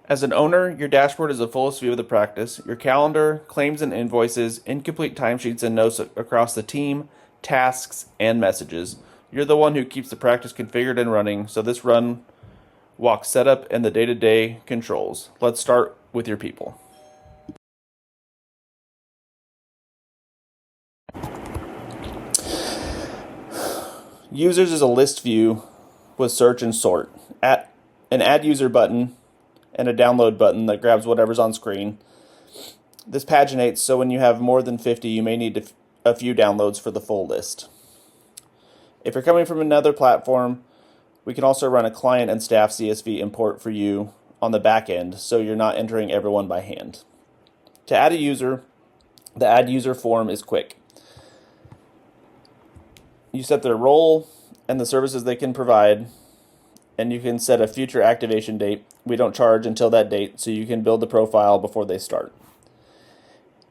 As an owner, your dashboard is the fullest view of the practice. Your calendar, claims and invoices, incomplete timesheets and notes across the team, tasks, and messages. You're the one who keeps the practice configured and running, so this run walks setup and the day-to-day controls. Let's start with your people. Users is a list view with search and sort. An add user button and a download button that grabs whatever's on screen. This paginates, so when you have more than 50, you may need a few downloads for the full list. If you're coming from another platform, we can also run a client and staff CSV import for you on the back end, so you're not entering everyone by hand. To add a user, the add user form is quick. You set their role and the services they can provide, and you can set a future activation date. We don't charge until that date, so you can build the profile before they start.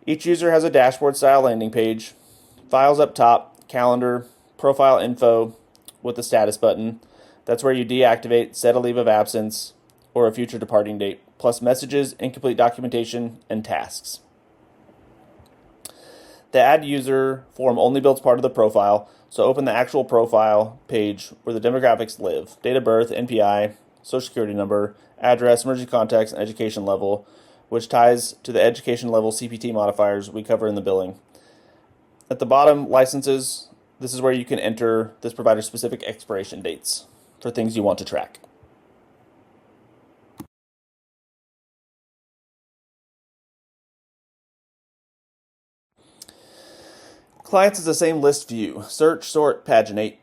Each user has a dashboard style landing page, files up top, calendar, profile info with the status button. That's where you deactivate, set a leave of absence, or a future departing date, plus messages, incomplete documentation, and tasks. The add user form only builds part of the profile, so open the actual profile page where the demographics live: date of birth, NPI, social security number, address, emergency contacts, and education level, which ties to the education level CPT modifiers we cover in the billing. At the bottom, licenses. This is where you can enter this provider's specific expiration dates for things you want to track. Clients is the same list view: search, sort, paginate.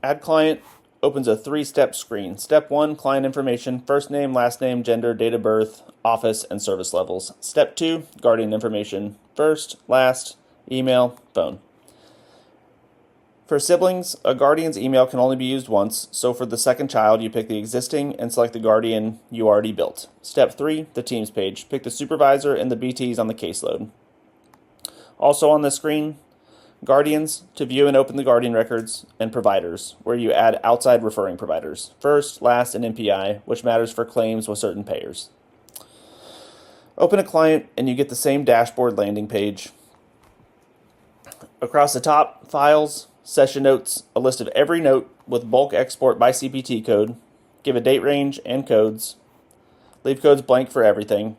Add client opens a 3-step screen. Step 1, client information: first name, last name, gender, date of birth, office, and service levels. Step 2, guardian information: first, last, email, phone. For siblings, a guardian's email can only be used once, so for the second child, you pick the existing and select the guardian you already built. Step 3, the teams page: pick the supervisor and the BTs on the caseload. Also on the screen, guardians: to view and open the guardian records, and providers, where you add outside referring providers: first, last, and NPI, which matters for claims with certain payers. Open a client and you get the same dashboard landing page. Across the top, files, session notes, a list of every note with bulk export by CPT code. Give a date range and codes. Leave codes blank for everything.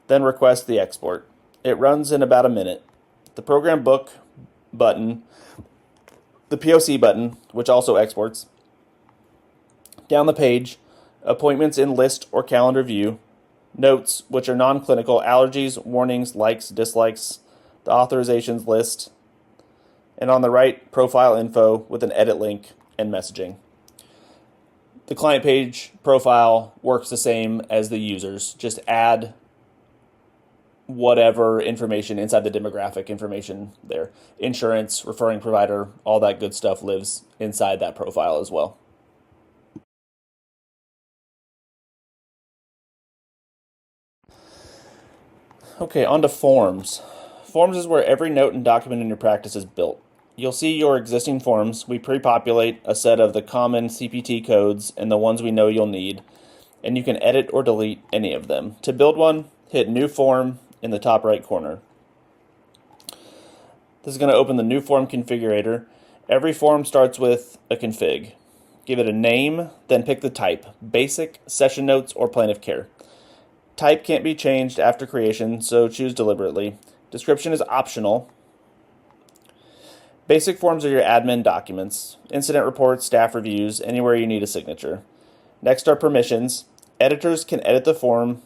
Then request the export. It runs in about a minute. The program book button, the POC button, which also exports. Down the page, appointments in list or calendar view, notes, which are non-clinical, allergies, warnings, likes, dislikes, the authorizations list, and on the right, profile info with an edit link and messaging. The client page profile works the same as the users. Just add whatever information inside the demographic information there. Insurance, referring provider, all that good stuff lives inside that profile as well. Okay, on to forms. Forms is where every note and document in your practice is built. You'll see your existing forms. We pre-populate a set of the common CPT codes and the ones we know you'll need, and you can edit or delete any of them. To build one, hit New Form in the top right corner. This is going to open the new form configurator. Every form starts with a config. Give it a name, then pick the type: basic, session notes, or plan of care. Type can't be changed after creation, so choose deliberately. Description is optional. Basic forms are your admin documents: incident reports, staff reviews, anywhere you need a signature. Next are permissions. Editors can edit the form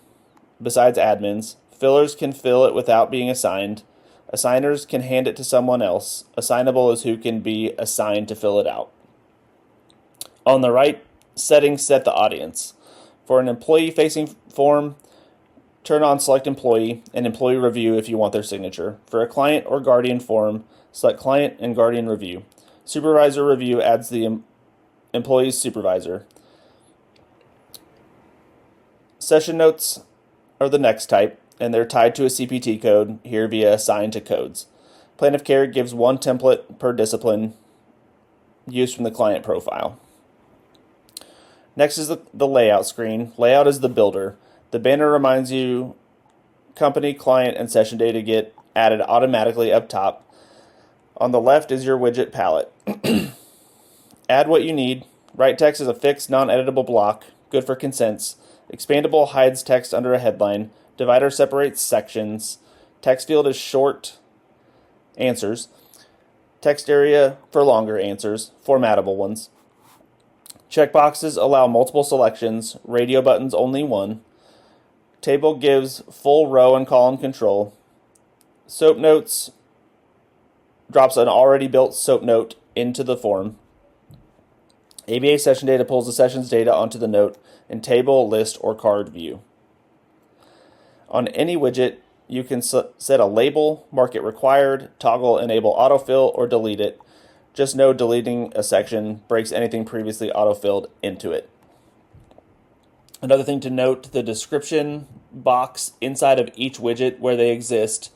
besides admins. Fillers can fill it without being assigned. Assigners can hand it to someone else. Assignable is who can be assigned to fill it out. On the right, settings set the audience. For an employee-facing form, turn on Select Employee and Employee Review if you want their signature. For a client or guardian form, select Client and Guardian Review. Supervisor Review adds the employee's supervisor. Session notes are the next type, and they're tied to a CPT code here via Assign to Codes. Plan of Care gives one template per discipline used from the client profile. Next is the layout screen. Layout is the builder. The banner reminds you company, client, and session data get added automatically up top. On the left is your widget palette. Add what you need. Write text is a fixed, non-editable block, good for consents. Expandable hides text under a headline. Divider separates sections. Text field is short answers. Text area for longer answers, formattable ones. Checkboxes allow multiple selections. Radio buttons only one. Table gives full row and column control. Soap notes drops an already built soap note into the form. ABA session data pulls the session's data onto the note in table, list, or card view. On any widget, you can set a label, mark it required, toggle enable autofill, or delete it. Just know deleting a section breaks anything previously autofilled into it. Another thing to note, the description box inside of each widget where they exist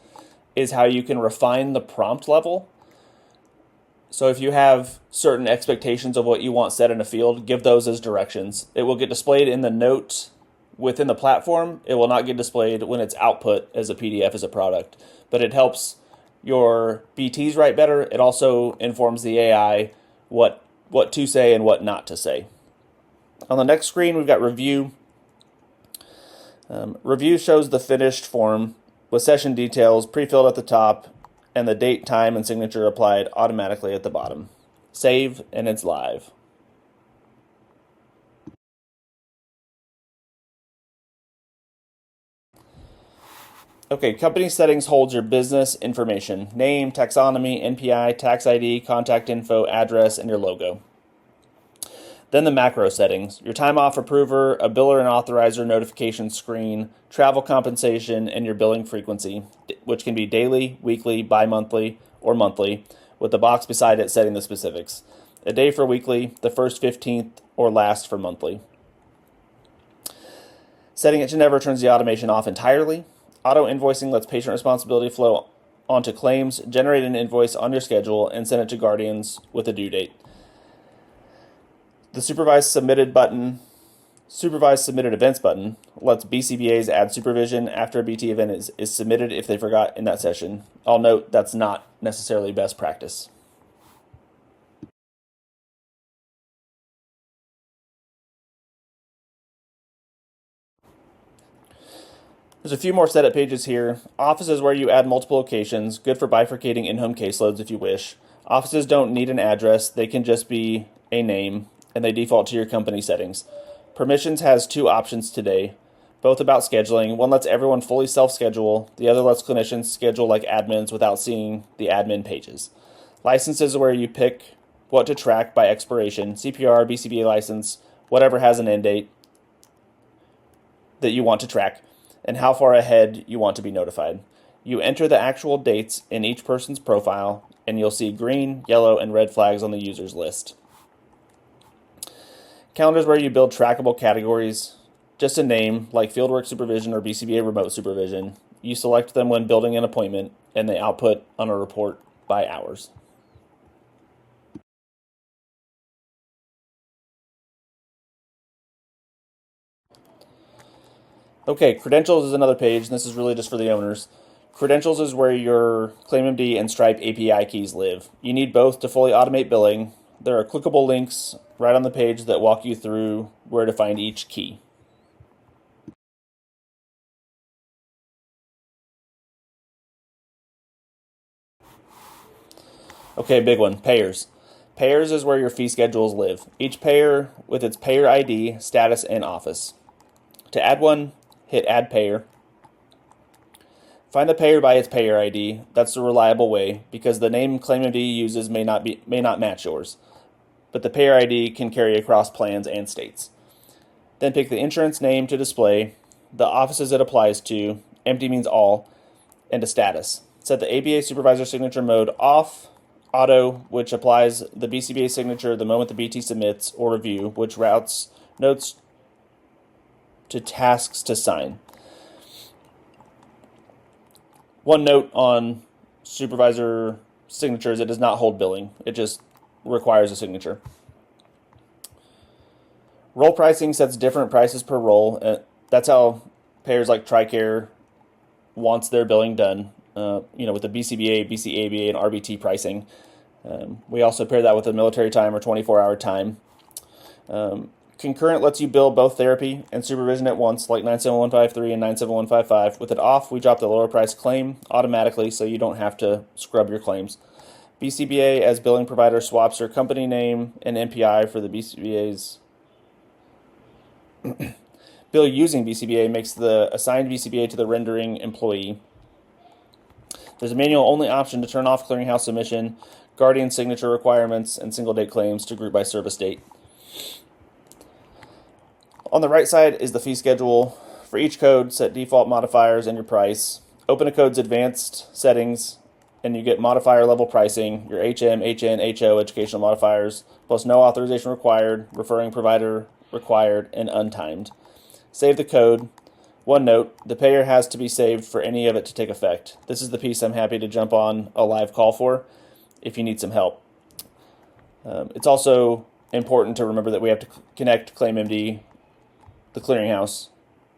is how you can refine the prompt level. So if you have certain expectations of what you want set in a field, give those as directions. It will get displayed in the note within the platform. It will not get displayed when it's output as a PDF as a product, but it helps your BTs write better. It also informs the AI what to say and what not to say. On the next screen, we've got review. Review shows the finished form with session details pre-filled at the top and the date, time, and signature applied automatically at the bottom. Save, and it's live. Okay, company settings holds your business information: name, taxonomy, NPI, tax ID, contact info, address, and your logo. Then the macro settings: your time off approver, a biller and authorizer notification screen, travel compensation, and your billing frequency, which can be daily, weekly, bi-monthly, or monthly, with the box beside it setting the specifics. A day for weekly, the first 15th, or last for monthly. Setting it to never turns the automation off entirely. Auto invoicing lets patient responsibility flow onto claims, generate an invoice on your schedule, and send it to Guardians with a due date. The Supervised Submitted Events button lets BCBAs add supervision after a BT event is submitted if they forgot in that session. I'll note that's not necessarily best practice. There's a few more setup pages here. Office is where you add multiple locations, good for bifurcating in-home caseloads if you wish. Offices don't need an address, they can just be a name, and they default to your company settings. Permissions has two options today, both about scheduling. One lets everyone fully self-schedule, the other lets clinicians schedule like admins without seeing the admin pages. Licenses are where you pick what to track by expiration: CPR, BCBA license, whatever has an end date that you want to track, and how far ahead you want to be notified. You enter the actual dates in each person's profile, and you'll see green, yellow, and red flags on the user's list. Calendars where you build trackable categories, just a name like fieldwork supervision or BCBA remote supervision. You select them when building an appointment, and they output on a report by hours. Okay, credentials is another page, and this is really just for the owners. Credentials is where your Claim.MD and Stripe API keys live. You need both to fully automate billing. There are clickable links right on the page that walk you through where to find each key. Okay, big one, payers. Payers is where your fee schedules live. Each payer with its payer ID, status, and office. To add one, hit Add Payer. Find the payer by its payer ID. That's the reliable way, because the name Claim.MD uses may not match yours, but the payer ID can carry across plans and states. Then pick the insurance name to display, the offices it applies to, empty means all, and a status. Set the ABA supervisor signature mode off, auto, which applies the BCBA signature the moment the BT submits, or review, which routes notes to tasks to sign. One note on supervisor signatures: it does not hold billing. It just requires a signature. Role pricing sets different prices per role. That's how payers like TRICARE wants their billing done, with the BCBA, BCABA, and RBT pricing. We also pair that with a military time or 24-hour time. Concurrent lets you bill both therapy and supervision at once, like 97153 and 97155. With it off, we drop the lower price claim automatically so you don't have to scrub your claims. BCBA, as billing provider, swaps your company name and NPI for the BCBA's. Bill using BCBA makes the assigned BCBA to the rendering employee. There's a manual-only option to turn off clearinghouse submission, guardian signature requirements, and single-date claims to group by service date. On the right side is the fee schedule. For each code, set default modifiers and your price. Open a code's advanced settings, and you get modifier level pricing, your HM, HN, HO educational modifiers, plus no authorization required, referring provider required, and untimed. Save the code. One note, the payer has to be saved for any of it to take effect. This is the piece I'm happy to jump on a live call for if you need some help. It's also important to remember that we have to connect Claim.MD, the clearinghouse,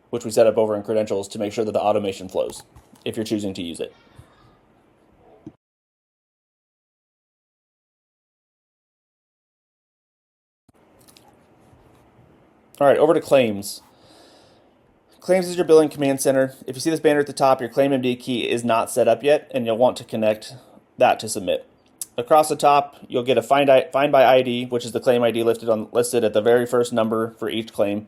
which we set up over in credentials, to make sure that the automation flows if you're choosing to use it. All right, over to claims. Claims is your billing command center. If you see this banner at the top, your Claim.MD key is not set up yet, and you'll want to connect that to submit. Across the top, you'll get a find by ID, which is the claim ID listed at the very first number for each claim.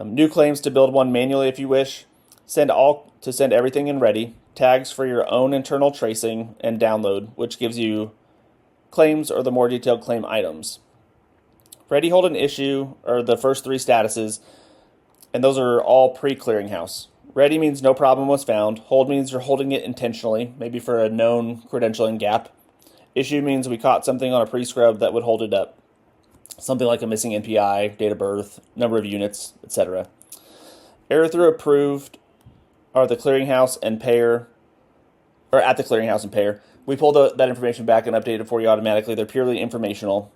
New claims to build one manually if you wish. Send everything in ready. Tags for your own internal tracing, and download, which gives you claims or the more detailed claim items. Ready, hold, and issue are the first three statuses, and those are all pre-clearinghouse. Ready means no problem was found. Hold means you're holding it intentionally, maybe for a known credentialing gap. Issue means we caught something on a pre-scrub that would hold it up. Something like a missing NPI, date of birth, number of units, etc. Error through approved are the clearinghouse and payer, or at the clearinghouse and payer. We pull that information back and update it for you automatically. They're purely informational.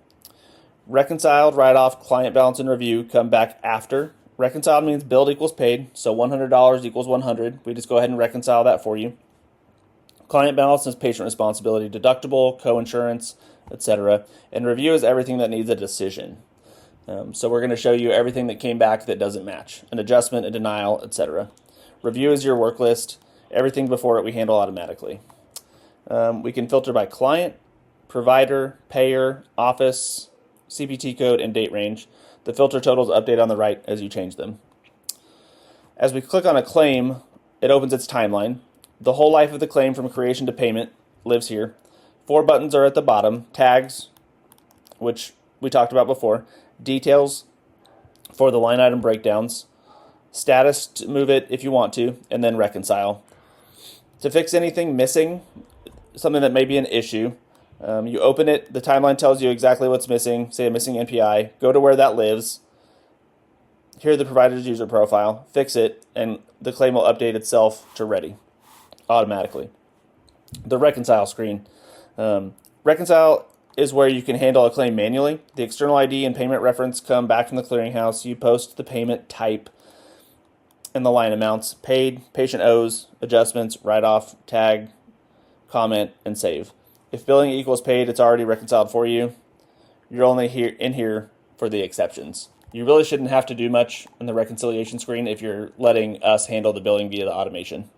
Reconciled, write-off, client balance, and review come back after. Reconciled means billed equals paid, so $100 equals $100. We just go ahead and reconcile that for you. Client balance is patient responsibility, deductible, co-insurance, etc. And review is everything that needs a decision. So we're going to show you everything that came back that doesn't match, an adjustment, a denial, etc. Review is your work list. Everything before it we handle automatically. We can filter by client, provider, payer, office, CPT code, and date range. The filter totals update on the right as you change them. As we click on a claim, it opens its timeline. The whole life of the claim from creation to payment lives here. 4 buttons are at the bottom. Tags, which we talked about before. Details for the line item breakdowns. Status to move it if you want to, and then reconcile. To fix anything missing, something that may be an issue, you open it, the timeline tells you exactly what's missing, say a missing NPI, go to where that lives, here the provider's user profile, fix it, and the claim will update itself to ready automatically. The reconcile screen. Reconcile is where you can handle a claim manually. The external ID and payment reference come back from the clearinghouse. You post the payment type and the line amounts, paid, patient owes, adjustments, write-off, tag, comment, and save. If billing equals paid, it's already reconciled for you. You're only in here for the exceptions. You really shouldn't have to do much in the reconciliation screen if you're letting us handle the billing via the automation.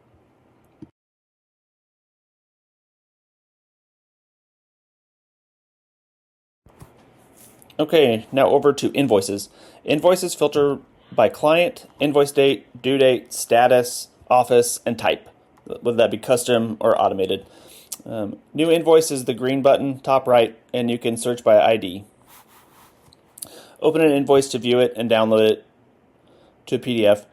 Okay, now over to invoices. Invoices filter by client, invoice date, due date, status, office, and type, whether that be custom or automated. New invoice is the green button, top right, and you can search by ID. Open an invoice to view it and download it to a PDF.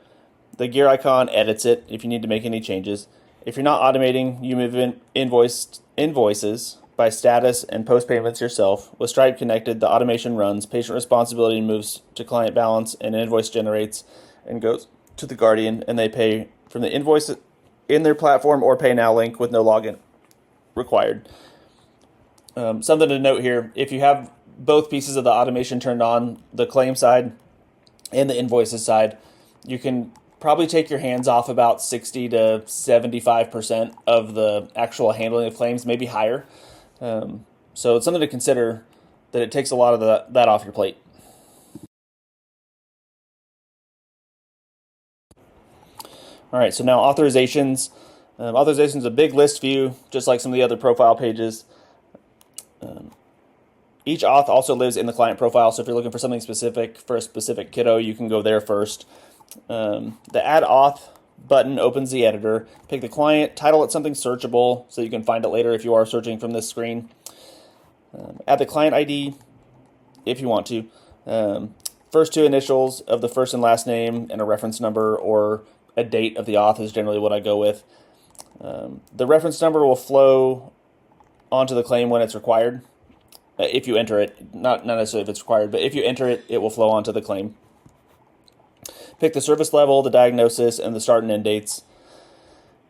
The gear icon edits it if you need to make any changes. If you're not automating, you move in invoices by status and post payments yourself. With Stripe connected, the automation runs, patient responsibility moves to client balance, and an invoice generates and goes to the Guardian, and they pay from the invoice in their platform or pay now link with no login required. Something to note here, if you have both pieces of the automation turned on, the claim side and the invoices side, you can probably take your hands off about 60 to 75% of the actual handling of claims, maybe higher. So it's something to consider, that it takes a lot of that off your plate. All right, so now authorizations. Authorizations is a big list view, just like some of the other profile pages. Each auth also lives in the client profile, so if you're looking for something specific for a specific kiddo, you can go there first. The Add Auth button opens the editor. Pick the client, title it something searchable so you can find it later if you are searching from this screen. Add the client ID if you want to. First two initials of the first and last name and a reference number or a date of the auth is generally what I go with. The reference number will flow onto the claim when it's required. If you enter it, not necessarily if it's required, but if you enter it, it will flow onto the claim. Pick the service level, the diagnosis, and the start and end dates.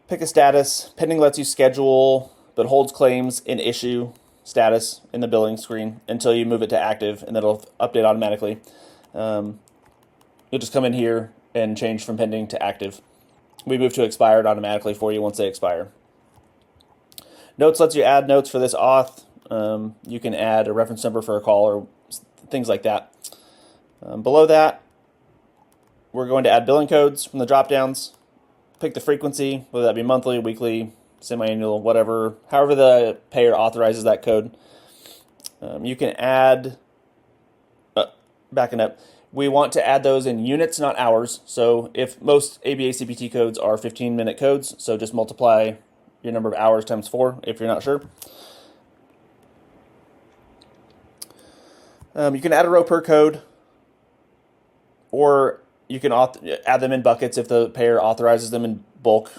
Pick a status. Pending lets you schedule, but holds claims in issue status in the billing screen until you move it to active, and that'll update automatically. You'll just come in here and change from pending to active. We move to expired automatically for you once they expire. Notes lets you add notes for this auth. You can add a reference number for a call or things like that. Below that, we're going to add billing codes from the drop-downs. Pick the frequency, whether that be monthly, weekly, semi-annual, whatever, however the payer authorizes that code. You can add, backing up, we want to add those in units, not hours. So if most ABA CPT codes are 15-minute codes, so just multiply your number of hours times 4 if you're not sure. You can add a row per code, or you can add them in buckets if the payer authorizes them in bulk.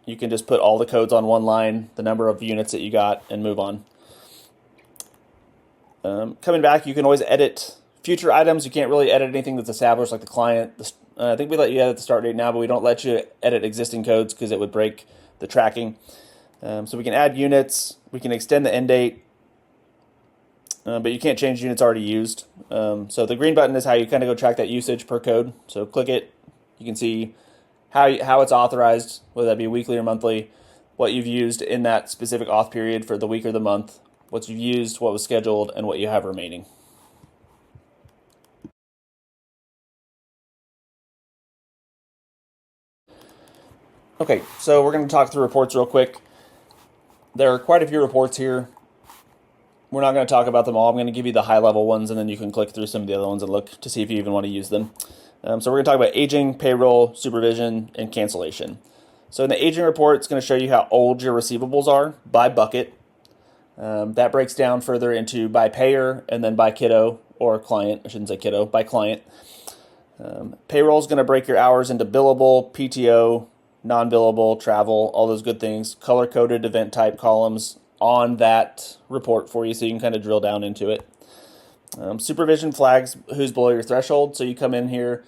You can just put all the codes on one line, the number of units that you got, and move on. Coming back, you can always edit future items. You can't really edit anything that's established, like the client. I think we let you edit the start date now, but we don't let you edit existing codes because it would break the tracking. So we can add units. We can extend the end date. But you can't change units already used. So the green button is how you kind of go track that usage per code. So click it. You can see how it's authorized, whether that be weekly or monthly, what you've used in that specific auth period for the week or the month, what you've used, what was scheduled, and what you have remaining. Okay, so we're going to talk through reports real quick. There are quite a few reports here. We're not going to talk about them all. I'm going to give you the high-level ones, and then you can click through some of the other ones and look to see if you even want to use them. So we're going to talk about aging, payroll, supervision, and cancellation. So in the aging report, it's going to show you how old your receivables are by bucket. That breaks down further into by payer and then by kiddo or client. I shouldn't say kiddo, by client. Payroll is going to break your hours into billable, PTO, non-billable, travel, all those good things. Color-coded event type columns on that report for you so you can kind of drill down into it. Supervision flags who's below your threshold. So you come in here,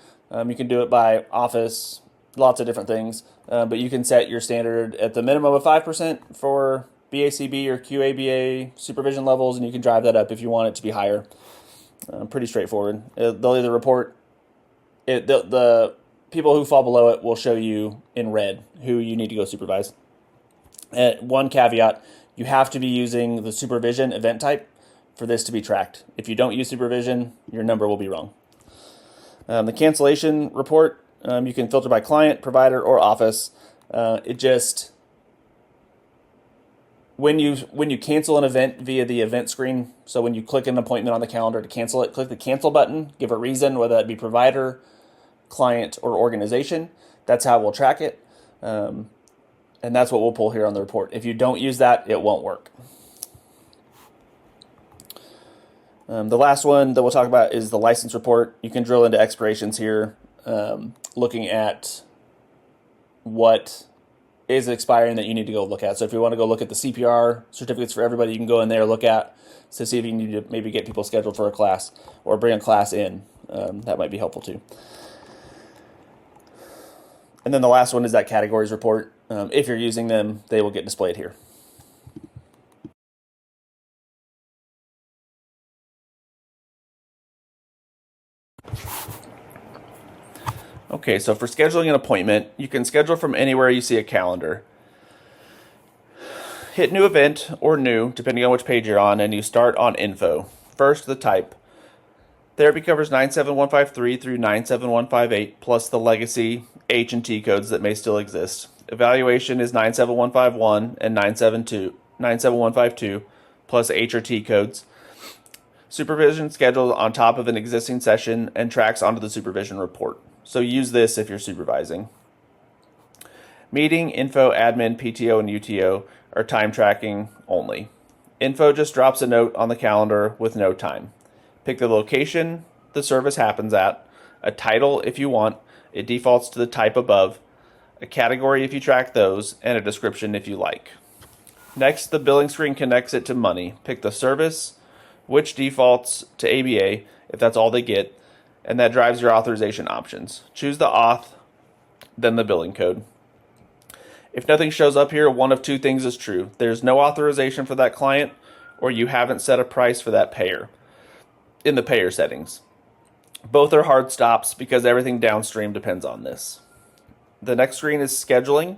you can do it by office, lots of different things, but you can set your standard at the minimum of 5% for BACB or QABA supervision levels, and you can drive that up if you want it to be higher. Pretty straightforward. They'll either report it, the people who fall below it will show you in red who you need to go supervise. One caveat, you have to be using the supervision event type for this to be tracked. If you don't use supervision, your number will be wrong. The cancellation report, you can filter by client, provider, or office. It just, when you cancel an event via the event screen, so when you click an appointment on the calendar to cancel it, click the cancel button, give a reason, whether that be provider, client, or organization. That's how we'll track it. And that's what we'll pull here on the report. If you don't use that, it won't work. The last one that we'll talk about is the license report. You can drill into expirations here, looking at what is expiring that you need to go look at. So if you want to go look at the CPR certificates for everybody, you can go in there, look at to see if you need to maybe get people scheduled for a class or bring a class in. That might be helpful too. And then the last one is that categories report. If you're using them, they will get displayed here. Okay. Okay, so for scheduling an appointment, you can schedule from anywhere you see a calendar. Hit new event or new, depending on which page you're on, and you start on info. First, the type. Therapy covers 97153 through 97158, plus the legacy H and T codes that may still exist. Evaluation is 97151 and 97152, plus H or T codes. Supervision scheduled on top of an existing session and tracks onto the supervision report. So use this if you're supervising. Meeting, info, admin, PTO, and UTO are time tracking only. Info just drops a note on the calendar with no time. Pick the location the service happens at, a title if you want, it defaults to the type above, a category if you track those, and a description if you like. Next, the billing screen connects it to money. Pick the service, which defaults to ABA if that's all they get, and that drives your authorization options. Choose the auth, then the billing code. If nothing shows up here, one of two things is true. There's no authorization for that client, or you haven't set a price for that payer in the payer settings. Both are hard stops because everything downstream depends on this. The next screen is scheduling.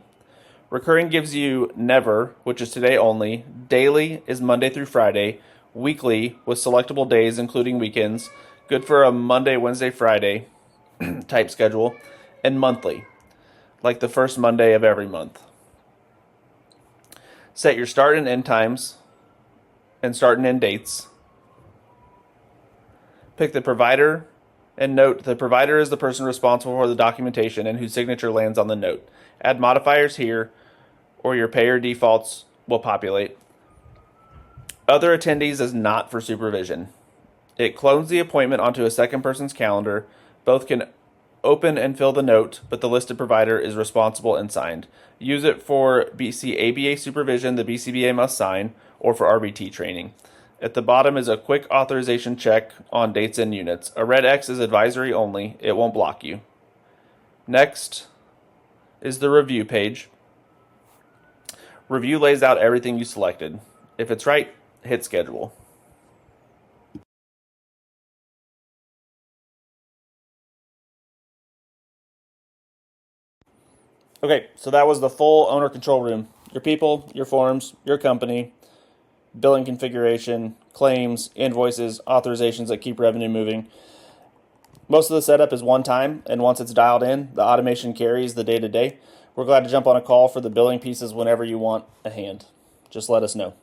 Recurring gives you never, which is today only. Daily is Monday through Friday. Weekly with selectable days, including weekends. Good for a Monday, Wednesday, Friday type schedule. And monthly, like the first Monday of every month. Set your start and end times and start and end dates. Pick the provider and note the provider is the person responsible for the documentation and whose signature lands on the note. Add modifiers here or your payer defaults will populate. Other attendees is not for supervision. It clones the appointment onto a second person's calendar. Both can open and fill the note, but the listed provider is responsible and signed. Use it for BC ABA supervision, the BCBA must sign, or for RBT training. At the bottom is a quick authorization check on dates and units. A red X is advisory only. It won't block you. Next is the review page. Review lays out everything you selected. If it's right, hit schedule. Okay, so that was the full owner control room. Your people, your forms, your company, billing configuration, claims, invoices, authorizations that keep revenue moving. Most of the setup is one time, and once it's dialed in, the automation carries the day-to-day. We're glad to jump on a call for the billing pieces whenever you want a hand. Just let us know.